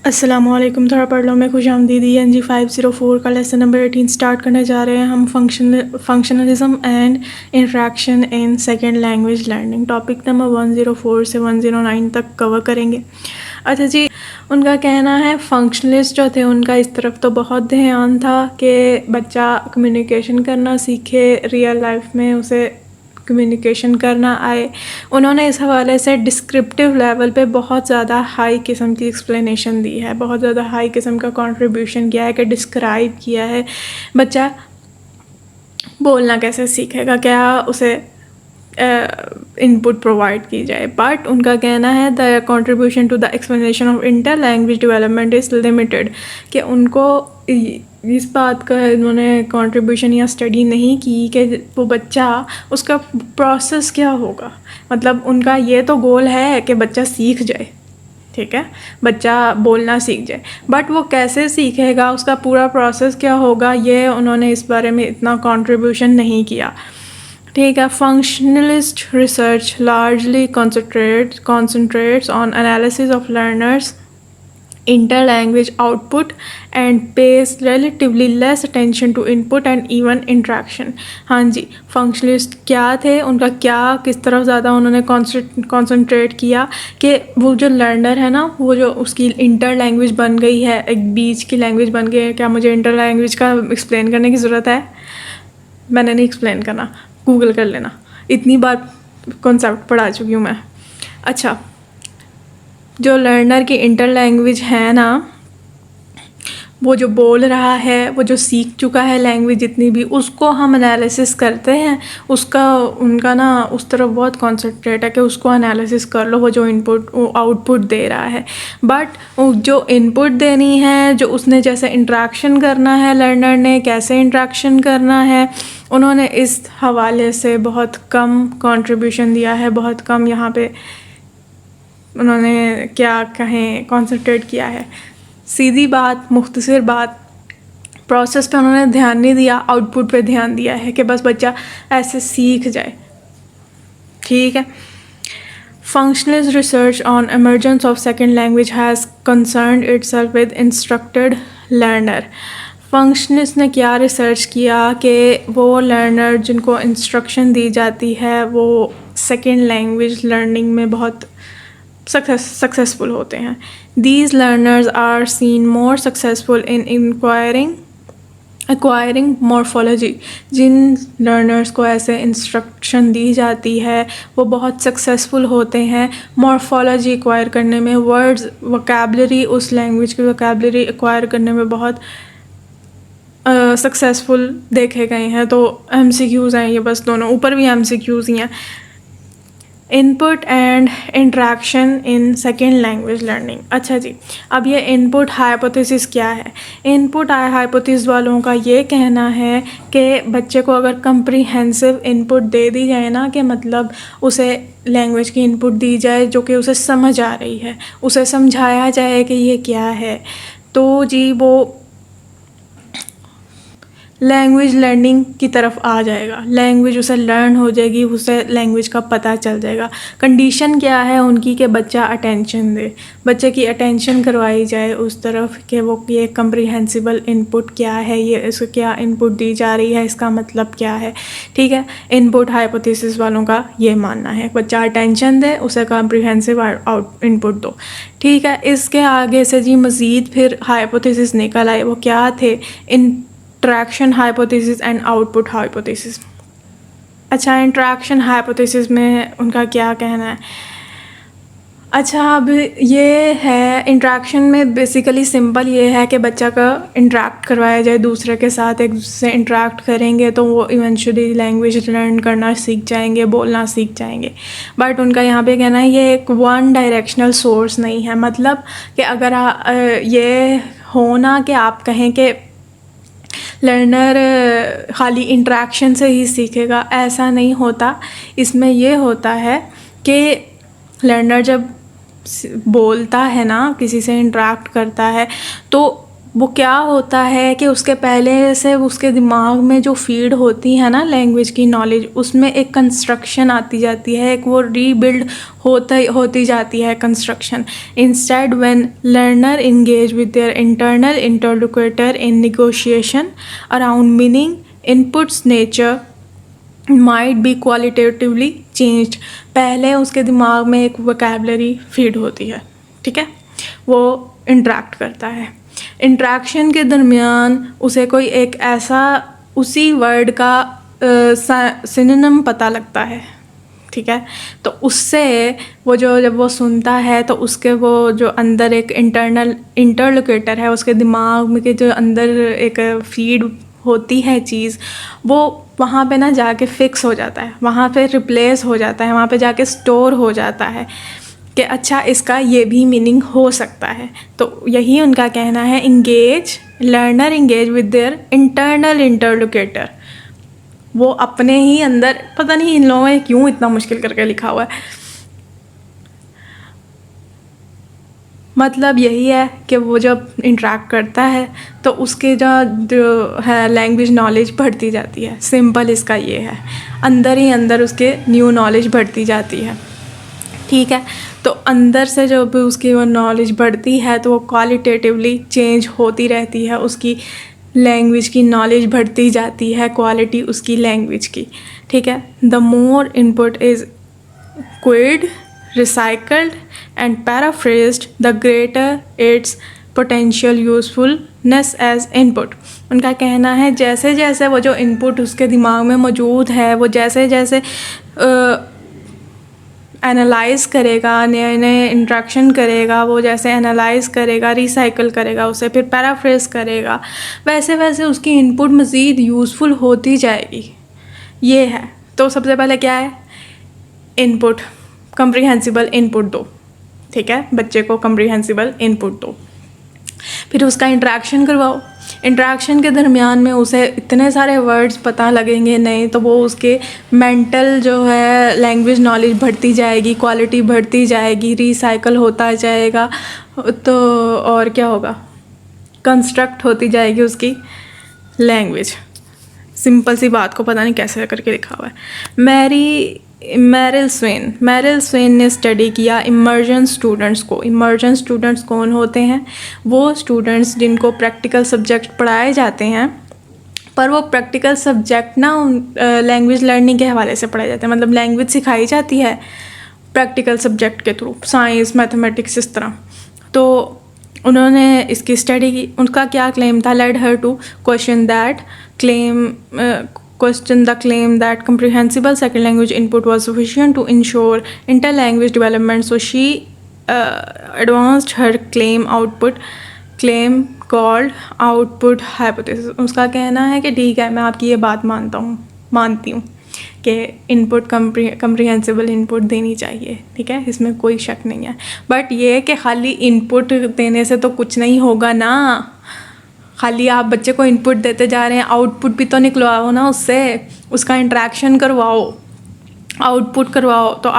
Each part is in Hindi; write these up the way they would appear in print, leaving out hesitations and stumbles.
अस्सलामुअलैकुम। थोड़ा पढ़ लो। मैं खुशामदीदी NG 504 का लेसन नंबर 18 स्टार्ट करने जा रहे हैं हम। Functionalism and interaction in second language learning. Topic number 104 से 109 तक कवर करेंगे। अच्छा जी, उनका कहना है फंक्शनलिस्ट जो थे उनका इस तरफ तो बहुत ध्यान था कि बच्चा कम्युनिकेशन करना सीखे, रियल लाइफ में उसे कम्युनिकेशन करना आए। उन्होंने इस हवाले से डिस्क्रिप्टिव लेवल पे बहुत ज़्यादा हाई किस्म की एक्सप्लेनेशन दी है, बहुत ज़्यादा हाई किस्म का कंट्रीब्यूशन किया है कि डिस्क्राइब किया है बच्चा बोलना कैसे सीखेगा, क्या उसे इनपुट प्रोवाइड की जाए। बट उनका कहना है the contribution to the explanation of interlanguage development is limited, कि उनको इस बात का उन्होंने कंट्रीब्यूशन या स्टडी नहीं की कि वो बच्चा उसका प्रोसेस क्या होगा। मतलब उनका ये तो गोल है कि बच्चा सीख जाए, ठीक है, बच्चा बोलना सीख जाए, बट वो कैसे सीखेगा, उसका पूरा प्रोसेस क्या होगा, ये उन्होंने इस बारे में इतना कंट्रीब्यूशन नहीं किया। ठीक है। Functionalist research largely concentrates on analysis of learners inter-language output and pays relatively less attention to input and even interaction। हाँ जी, फंक्शनलिस्ट क्या थे, उनका क्या किस तरफ ज़्यादा उन्होंने कॉन्सेंट्रेट किया कि वो जो लर्नर है ना, वो जो उसकी इंटर लैंग्वेज बन गई है, एक बीच की लैंग्वेज बन गई है। क्या मुझे इंटर लैंग्वेज का एक्सप्लेन करने की ज़रूरत है? मैंने नहीं एक्सप्लेन करना, गूगल कर लेना, इतनी बार कॉन्सेप्ट पढ़ा चुकी हूँ मैं। अच्छा, जो लर्नर की इंटर लैंग्वेज है ना, वो जो बोल रहा है, वो जो सीख चुका है लैंग्वेज जितनी भी, उसको हम एनालिसिस करते हैं, उसका उनका ना उस तरफ बहुत कॉन्सेंट्रेट है कि उसको एनालिसिस कर लो, वो जो इनपुट आउटपुट दे रहा है। बट जो इनपुट देनी है, जो उसने जैसे इंट्रैक्शन करना है, लर्नर ने कैसे इंट्रैक्शन करना है, उन्होंने इस हवाले से बहुत कम कंट्रीब्यूशन दिया है, बहुत कम यहाँ पे उन्होंने क्या कहें कॉन्सेंट्रेट किया है। सीधी बात, मुख्तसर बात, प्रोसेस पे उन्होंने ध्यान नहीं दिया, आउटपुट पे ध्यान दिया है कि बस बच्चा ऐसे सीख जाए। ठीक है। Functionalist research on emergence of second language has concerned itself with instructed learner. Functionalist ने क्या रिसर्च किया कि वो लर्नर जिनको इंस्ट्रक्शन दी जाती है वो सेकेंड लैंग्वेज लर्निंग में बहुत सक्सेसफुल होते हैं। These learners are seen more successful in acquiring morphology। जिन लर्नर्स को ऐसे इंस्ट्रक्शन दी जाती है वो बहुत सक्सेसफुल होते हैं मॉर्फोलॉजी एक्वायर करने में, वर्ड्स वोकैबलरी, उस लैंग्वेज की वोकैबलरी एक्वायर करने में बहुत सक्सेसफुल देखे गए हैं। तो MCQs हैं ये, बस दोनों ऊपर भी MCQs ही हैं। Input and interaction in second language learning. अच्छा जी, अब ये इनपुट हाइपोथेसिस क्या है? इनपुट हाइपोथेसिस वालों का ये कहना है कि बच्चे को अगर कंप्रीहेंसिव इनपुट दे दी जाए ना, कि मतलब उसे लैंग्वेज की इनपुट दी जाए जो कि उसे समझ आ रही है, उसे समझाया जाए कि ये क्या है, तो जी वो लैंग्वेज लर्निंग की तरफ आ जाएगा, लैंग्वेज उसे लर्न हो जाएगी, उसे लैंग्वेज का पता चल जाएगा। कंडीशन क्या है उनकी कि बच्चा अटेंशन दे, बच्चे की अटेंशन करवाई जाए उस तरफ कि वो ये कम्प्रीहेंसिबल इनपुट क्या है, ये इसको क्या इनपुट दी जा रही है, इसका मतलब क्या है। ठीक है। इनपुट हाइपोथेसिस वालों का ये मानना है बच्चा अटेंशन दे, उसे कम्प्रीहेंसिव इनपुट दो। ठीक है। इसके आगे से जी मज़ीद फिर हाइपोथेसिस निकल आए, वो क्या थे? Interaction hypothesis and output hypothesis. अच्छा, इंट्रैक्शन हाइपोथेसिस में उनका क्या कहना है? अच्छा, अब ये है इंट्रैक्शन में बेसिकली सिंपल ये है कि बच्चा का इंट्रैक्ट करवाया जाए दूसरे के साथ, एक दूसरे से इंट्रैक्ट करेंगे तो वो इवेंचुअली लैंग्वेज लर्न करना सीख जाएंगे, बोलना सीख जाएंगे। बट उनका यहाँ पे कहना है ये एक वन डायरेक्शनल सोर्स नहीं है। मतलब कि अगर ये हो ना कि आप कहें कि लर्नर खाली इंट्रैक्शन से ही सीखेगा, ऐसा नहीं होता। इसमें ये होता है कि लर्नर जब बोलता है ना, किसी से इंटरेक्ट करता है, तो वो क्या होता है कि उसके पहले से उसके दिमाग में जो फीड होती है ना लैंग्वेज की नॉलेज, उसमें एक कंस्ट्रक्शन आती जाती है, एक वो रीबिल्ड होती जाती है construction. Instead when learner engage with their internal interlocutor in negotiation around meaning, inputs, nature might be qualitatively changed. पहले उसके दिमाग में एक वोकैबुलरी फीड होती है, ठीक है, वो इंटरेक्ट करता है। इंट्रैक्शन के दरमियान उसे कोई एक ऐसा उसी वर्ड का सिनोनिम पता लगता है, ठीक है, तो उससे वो जब वो सुनता है तो उसके वो जो अंदर एक इंटरनल इंटरलोक्यूटर है, उसके दिमाग में के जो अंदर एक फीड होती है चीज़, वो वहाँ पे ना जाके फिक्स हो जाता है, वहाँ पे रिप्लेस हो जाता है, वहाँ पे जाके स्टोर हो जाता है कि अच्छा इसका ये भी मीनिंग हो सकता है। तो यही उनका कहना है, engage learner engage with their internal interlocutor. वो अपने ही अंदर, पता नहीं इन लोगों ने क्यों इतना मुश्किल करके लिखा हुआ है, मतलब यही है कि वो जब इंटरेक्ट करता है तो उसके जो है लैंग्वेज नॉलेज बढ़ती जाती है। सिंपल इसका ये है, अंदर ही अंदर उसके न्यू नॉलेज बढ़ती जाती है, ठीक है। तो अंदर से जब उसकी वो नॉलेज बढ़ती है तो वो क्वालिटेटिवली चेंज होती रहती है, उसकी लैंग्वेज की नॉलेज बढ़ती जाती है, क्वालिटी उसकी लैंग्वेज की, ठीक है। The more input is quid, recycled and paraphrased, the greater its potential usefulness as input। उनका कहना है जैसे जैसे वो जो इनपुट उसके दिमाग में मौजूद है, वो जैसे जैसे एनालाइज करेगा, नए नए इंट्रैक्शन करेगा, वो जैसे एनालाइज करेगा, रिसाइकल करेगा उसे, फिर पैराफ्रेज करेगा, वैसे वैसे उसकी इनपुट मज़ीद यूज़फुल होती जाएगी। ये है। तो सबसे पहले क्या है, इनपुट, कम्प्रीहेंसिबल इनपुट दो, ठीक है, बच्चे को कम्प्रीहेंसिबल इनपुट दो, फिर उसका इंट्रैक्शन करवाओ। इंट्रैक्शन के दरमियान में उसे इतने सारे वर्ड्स पता लगेंगे नए, तो वो उसके मेंटल जो है लैंग्वेज नॉलेज बढ़ती जाएगी, क्वालिटी बढ़ती जाएगी, रिसाइकल होता जाएगा, तो और क्या होगा, कंस्ट्रक्ट होती जाएगी उसकी लैंग्वेज। सिंपल सी बात को पता नहीं कैसे करके लिखा हुआ है। मेरिल स्वेन ने स्टडी किया इमर्जन स्टूडेंट्स को। इमर्जन स्टूडेंट्स कौन होते हैं, वो स्टूडेंट्स जिनको प्रैक्टिकल सब्जेक्ट पढ़ाए जाते हैं, पर वो प्रैक्टिकल सब्जेक्ट ना लैंग्वेज लर्निंग के हवाले से पढ़ाए जाते हैं, मतलब लैंग्वेज सिखाई जाती है प्रैक्टिकल सब्जेक्ट के थ्रू, साइंस, मैथमेटिक्स, इस तरह। तो उन्होंने इसकी स्टडी की। उनका क्या क्लेम था, led her to question the claim that comprehensible second language input was sufficient to ensure inter-language development, so she advanced her claim called output hypothesis। उसका कहना है कि ठीक है, मैं आपकी ये बात मानती हूँ कि इनपुट कम्प्रीहेंसिबल इनपुट देनी चाहिए, ठीक है, इसमें कोई शक नहीं है, बट ये कि खाली इनपुट देने से तो कुछ नहीं होगा ना, खाली आप बच्चे को इनपुट देते जा रहे हैं, आउटपुट भी तो निकलवाओ ना उससे, उसका इंट्रैक्शन करवाओ, आउटपुट करवाओ। तो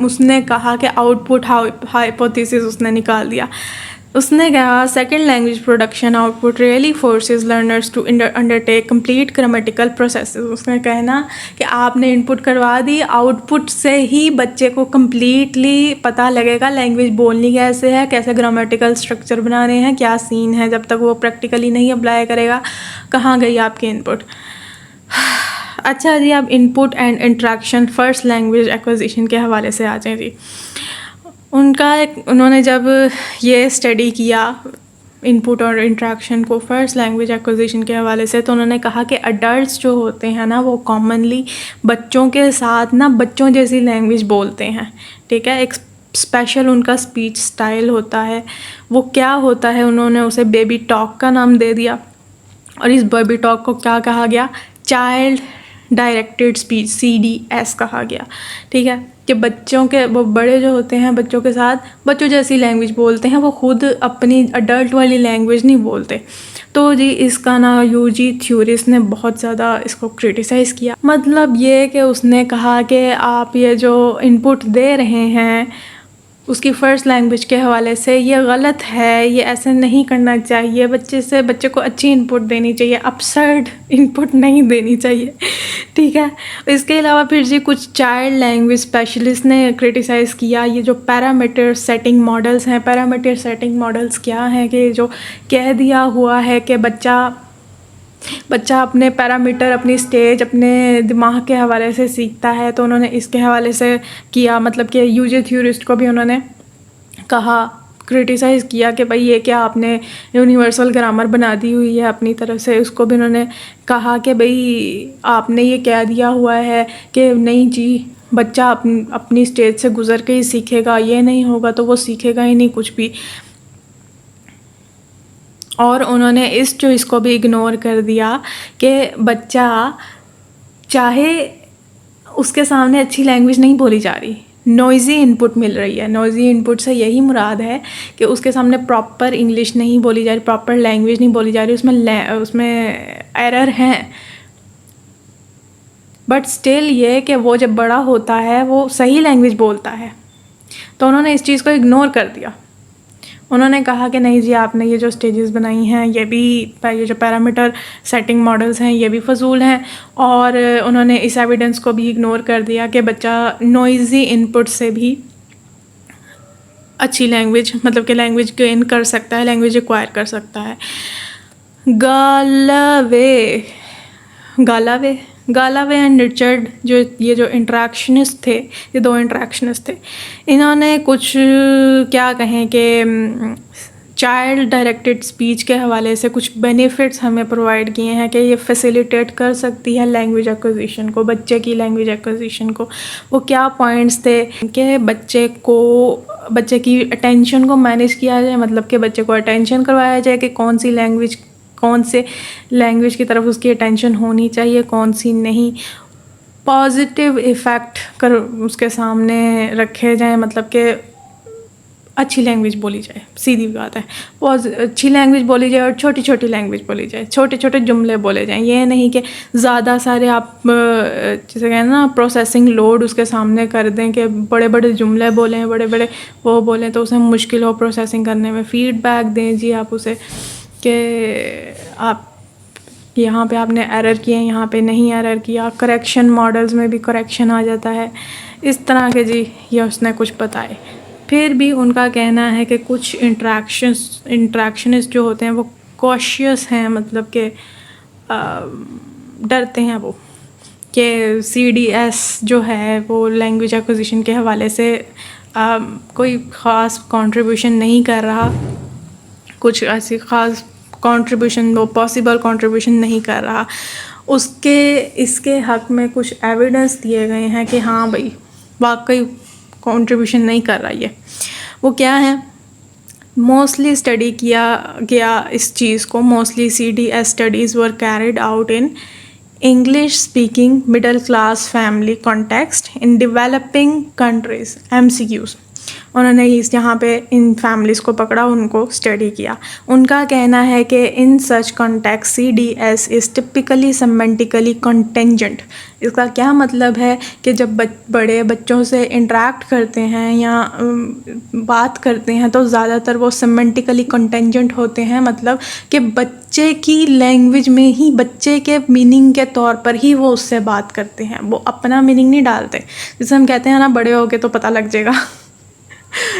उसने कहा कि आउटपुट हाइपोथेसिस उसने निकाल दिया। उसने कहा second language production output really forces learners to undertake complete grammatical processes. उसने कहना कि आपने इनपुट करवा दी, आउटपुट से ही बच्चे को कम्प्लीटली पता लगेगा लैंग्वेज बोलनी कैसे है, कैसे ग्रामेटिकल स्ट्रक्चर बनाने हैं, क्या सीन है। जब तक वो प्रैक्टिकली नहीं अप्लाई करेगा, कहाँ गई आपकी इनपुट। अच्छा जी, अब input and interaction first language acquisition के हवाले से आ जाए जी। उन्होंने जब ये स्टडी किया इनपुट और इंट्रैक्शन को फर्स्ट लैंग्वेज एक्विजिशन के हवाले से, तो उन्होंने कहा कि अडल्ट्स जो होते हैं ना, वो कॉमनली बच्चों के साथ ना बच्चों जैसी लैंग्वेज बोलते हैं, ठीक है। एक स्पेशल उनका स्पीच स्टाइल होता है। वो क्या होता है, उन्होंने उसे बेबी टॉक का नाम दे दिया, और इस बेबी टॉक को क्या कहा गया, चाइल्ड डायरेक्टेड स्पीच, CDS कहा गया, ठीक है। कि बच्चों के, वो बड़े जो होते हैं बच्चों के साथ बच्चों जैसी लैंग्वेज बोलते हैं, वो खुद अपनी अडल्ट वाली लैंग्वेज नहीं बोलते। तो जी इसका ना UG थ्योरिस्ट ने बहुत ज़्यादा इसको क्रिटिसाइज़ किया। मतलब ये कि उसने कहा कि आप ये जो इनपुट दे रहे हैं उसकी फ़र्स्ट लैंग्वेज के हवाले से ये गलत है, ये ऐसे नहीं करना चाहिए, बच्चे को अच्छी इनपुट देनी चाहिए, अपसर्ड इनपुट नहीं देनी चाहिए, ठीक है। इसके अलावा फिर जी कुछ चाइल्ड लैंग्वेज स्पेशलिस्ट ने क्रिटिसाइज़ किया ये जो पैरामीटर सेटिंग मॉडल्स हैं। पैरामीटर सेटिंग मॉडल्स क्या हैं कि जो कह दिया हुआ है कि बच्चा अपने पैरामीटर, अपनी स्टेज, अपने दिमाग के हवाले से सीखता है, तो उन्होंने इसके हवाले से किया, मतलब कि यूजे थ्योरिस्ट को भी उन्होंने कहा, क्रिटिसाइज़ किया कि भाई ये क्या आपने यूनिवर्सल ग्रामर बना दी हुई है अपनी तरफ से। उसको भी उन्होंने कहा कि भाई आपने ये कह दिया हुआ है कि नहीं जी, बच्चा अपनी स्टेज से गुज़र के ही सीखेगा, ये नहीं होगा तो वो सीखेगा ही नहीं कुछ भी। और उन्होंने इस चीज़ को भी इग्नोर कर दिया कि बच्चा चाहे उसके सामने अच्छी लैंग्वेज नहीं बोली जा रही, नॉइज़ी इनपुट मिल रही है। नॉइज़ी इनपुट से यही मुराद है कि उसके सामने प्रॉपर इंग्लिश नहीं बोली जा रही, प्रॉपर लैंग्वेज नहीं बोली जा रही, उसमें एरर हैं, बट स्टिल ये कि वो जब बड़ा होता है वो सही लैंग्वेज बोलता है। तो उन्होंने इस चीज़ को इग्नोर कर दिया। उन्होंने कहा कि नहीं जी, आपने ये जो स्टेजेस बनाई हैं ये जो पैरामीटर सेटिंग मॉडल्स हैं ये भी फ़जूल हैं। और उन्होंने इस एविडेंस को भी इग्नोर कर दिया कि बच्चा नॉइज़ी इनपुट से भी अच्छी लैंग्वेज, मतलब कि लैंग्वेज गेन कर सकता है, लैंग्वेज एक्वायर कर सकता है। गालावे एंड रिचर्ड ये जो इंटरेक्शनिस्ट थे, ये दो इंटरेक्शनिस्ट थे, इन्होंने कुछ क्या कहें कि चाइल्ड डायरेक्टेड स्पीच के हवाले से कुछ बेनिफिट्स हमें प्रोवाइड किए हैं कि ये फैसिलिटेट कर सकती है लैंग्वेज एक्विजिशन को, बच्चे की लैंग्वेज एक्विजिशन को। वो क्या पॉइंट्स थे कि बच्चे की अटेंशन को मैनेज किया जाए, मतलब कि बच्चे को अटेंशन करवाया जाए कि कौन से लैंग्वेज की तरफ उसकी अटेंशन होनी चाहिए, कौन सी नहीं। पॉजिटिव इफ़ेक्ट उसके सामने रखे जाएं, मतलब कि अच्छी लैंग्वेज बोली जाए, सीधी बात है, अच्छी लैंग्वेज बोली जाए और छोटी छोटी लैंग्वेज बोली जाए, छोटे छोटे जुमले बोले जाएं। ये नहीं कि ज़्यादा सारे आप जैसे कहना ना प्रोसेसिंग लोड उसके सामने कर दें कि बड़े बड़े जुमले बोलें, बड़े बड़े वो बोलें तो उसे मुश्किल हो प्रोसेसिंग करने में। फ़ीडबैक दें जी आप उसे कि आप यहाँ पे आपने एरर किए, यहाँ पे नहीं एरर किया। करेक्शन मॉडल्स में भी करेक्शन आ जाता है, इस तरह के जी ये उसने कुछ बताए। फिर भी उनका कहना है कि कुछ इंट्रैक्शनिस्ट जो होते हैं वो कॉशियस हैं, मतलब कि डरते हैं वो कि CDS जो है वो लैंग्वेज एक्विजिशन के हवाले से कोई ख़ास कंट्रीब्यूशन नहीं कर रहा, कुछ ऐसी ख़ास कंट्रीब्यूशन वो पॉसिबल कंट्रीब्यूशन नहीं कर रहा। इसके हक़ में कुछ एविडेंस दिए गए हैं कि हाँ भाई वाकई कंट्रीब्यूशन नहीं कर रहा ये। वो क्या है, मोस्टली स्टडी किया गया इस चीज़ को, mostly CDS studies were carried out in English speaking middle class family context in developing countries, MCQs। उन्होंने यहाँ पे इन फैमिलीज़ को पकड़ा, उनको स्टडी किया। उनका कहना है कि in such context CDS is typically semantically contingent. इसका क्या मतलब है कि जब बड़े बच्चों से इंटरेक्ट करते हैं या बात करते हैं तो ज़्यादातर वो सेमेंटिकली कंटेंजेंट होते हैं, मतलब कि बच्चे की लैंग्वेज में ही, बच्चे के मीनिंग के तौर पर ही वो उससे बात करते हैं, वो अपना मीनिंग नहीं डालते। जैसे हम कहते हैं ना बड़े हो के तो पता लग जाएगा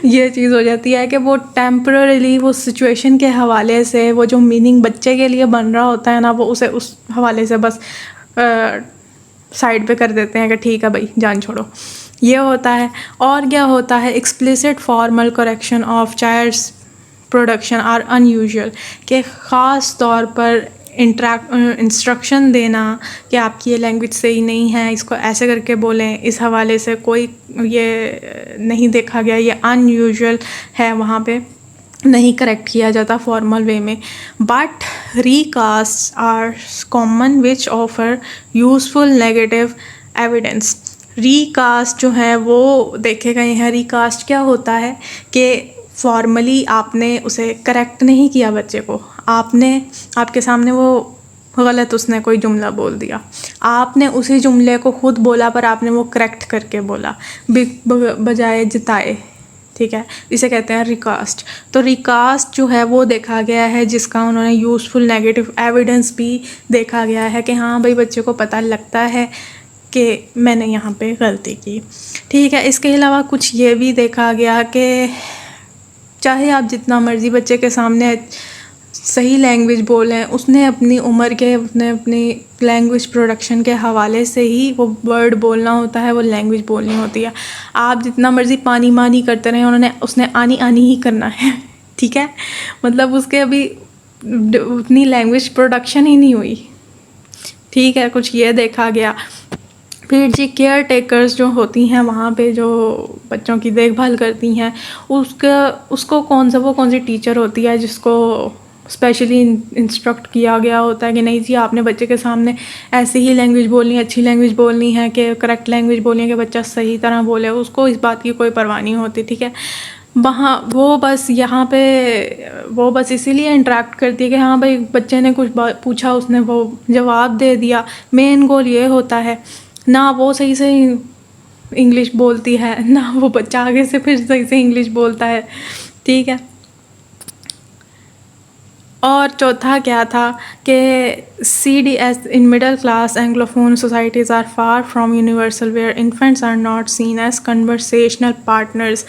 ये चीज़ हो जाती है कि वो टेम्पररीली वो सिचुएशन के हवाले से वो जो मीनिंग बच्चे के लिए बन रहा होता है ना, वो उसे उस हवाले से बस साइड पे कर देते हैं कि ठीक है भाई जान छोड़ो, ये होता है। और क्या होता है, explicit formal correction of child's production are unusual, के ख़ास तौर पर इंस्ट्रक्शन देना कि आपकी ये लैंग्वेज सही नहीं है, इसको ऐसे करके बोलें, इस हवाले से कोई ये नहीं देखा गया, ये अनयूजुअल है, वहाँ पे नहीं करेक्ट किया जाता फॉर्मल वे में। But recast are common which offer useful negative evidence. Recast जो है वो देखे गए हैं। रीकास्ट क्या होता है कि फॉर्मली आपने उसे करेक्ट नहीं किया बच्चे को, आपके सामने वो गलत उसने कोई जुमला बोल दिया, आपने उसी जुमले को खुद बोला पर आपने वो करेक्ट करके बोला बजाय जिताए ठीक है, इसे कहते हैं रिकास्ट। तो रिकास्ट जो है वो देखा गया है, जिसका उन्होंने यूज़फुल नेगेटिव एविडेंस भी देखा गया है कि हाँ भाई बच्चे को पता लगता है कि मैंने यहाँ पे गलती की। ठीक है, इसके अलावा कुछ ये भी देखा गया कि चाहे आप जितना मर्ज़ी बच्चे के सामने सही लैंग्वेज बोलें, उसने अपनी उम्र के, उसने अपनी लैंग्वेज प्रोडक्शन के हवाले से ही वो वर्ड बोलना होता है, वो लैंग्वेज बोलनी होती है। आप जितना मर्ज़ी पानी मानी करते रहें, उसने आनी आनी ही करना है। ठीक है, मतलब उसके अभी उतनी लैंग्वेज प्रोडक्शन ही नहीं हुई। ठीक है, कुछ ये देखा गया। फिर जी केयर टेकर्स जो होती हैं वहाँ पे, जो बच्चों की देखभाल करती हैं, उसको कौन सी टीचर होती है जिसको स्पेशली इंस्ट्रक्ट किया गया होता है कि नहीं जी आपने बच्चे के सामने ऐसी ही लैंग्वेज बोलनी है, अच्छी लैंग्वेज बोलनी है, कि करेक्ट लैंग्वेज बोलनी है कि बच्चा सही तरह बोले, उसको इस बात की कोई परवाह नहीं होती। ठीक है, वहाँ वो बस इसीलिए इंटरेक्ट करती है कि हाँ भाई बच्चे ने कुछ पूछा, उसने वो जवाब दे दिया। मेन गोल ये होता है, ना वो सही से इंग्लिश बोलती है, ना वो बच्चा आगे से फिर सही से इंग्लिश बोलता है। ठीक है, और चौथा क्या था कि CDS in middle class anglophone societies are far from universal, where infants are not seen as conversational partners.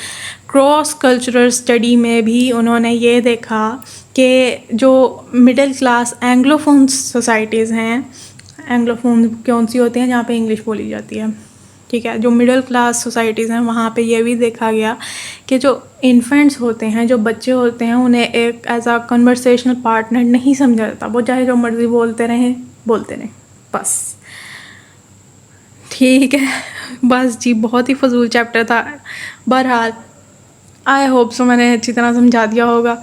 Cross cultural study में भी उन्होंने ये देखा कि जो मिडिल क्लास एंग्लोफोन सोसाइटीज़ हैं, एंग्लोफोन कौन सी होती हैं जहाँ पे इंग्लिश बोली जाती है, ठीक है, जो मिडिल क्लास सोसाइटीज़ हैं वहाँ पे ये भी देखा गया कि जो इन्फेंट्स होते हैं, जो बच्चे होते हैं, उन्हें एक एज आ कन्वर्सेशनल पार्टनर नहीं समझा जाता। वो चाहे जो मर्ज़ी बोलते रहें बस। ठीक है, बस जी बहुत ही फजूल चैप्टर था। बहरहाल आई होप सो मैंने अच्छी तरह समझा दिया होगा।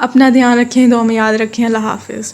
अपना ध्यान रखें, दुआ में याद रखें। अल्लाह हाफिज़।